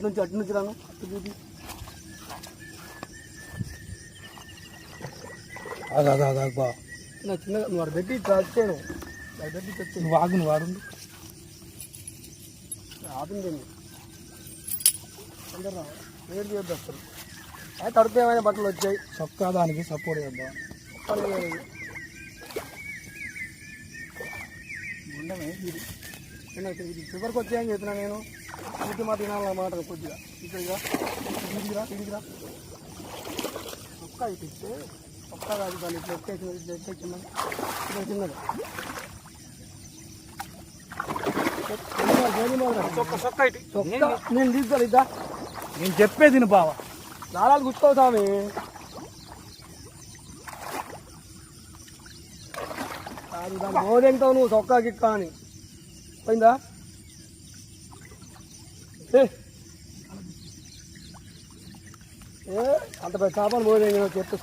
అటు నుంచి రాను అటు చూపి నా చిన్నగా నువ్వు అక్కడ పెట్టి వచ్చాను అది పెట్టి వచ్చాను నువ్వు వాడు ఆపిందండి అందరు వేడి చేద్దాం అసలు అయితే తడితే ఏమైనా బట్టలు వచ్చాయి చొక్కా దానికి సపోర్ట్ చేద్దాం ఉండమే ఇది చివరికి వచ్చాయని చెప్పినా నేను ఇంటి మాట వినాలన్నమాట కొద్దిగా ఇక్కడిగా ఇదిగిరా చొక్కా ఇప్పిస్తే చొక్కా కాదు దాన్ని ఇట్లా ఎక్కేసిందని ఇట్లా చిన్నది చొక్కా నేను తీసుకోవాలి ఇద్దా నేను చెప్పేది నువ్వు బావ నాలుగు గుచ్చుకోతామే అది దాని బోధెంటావు నువ్వు చొక్కా గిక్కా అని పోయిందా అంత పెద్ద చేపలు బోధెంగా చెప్తే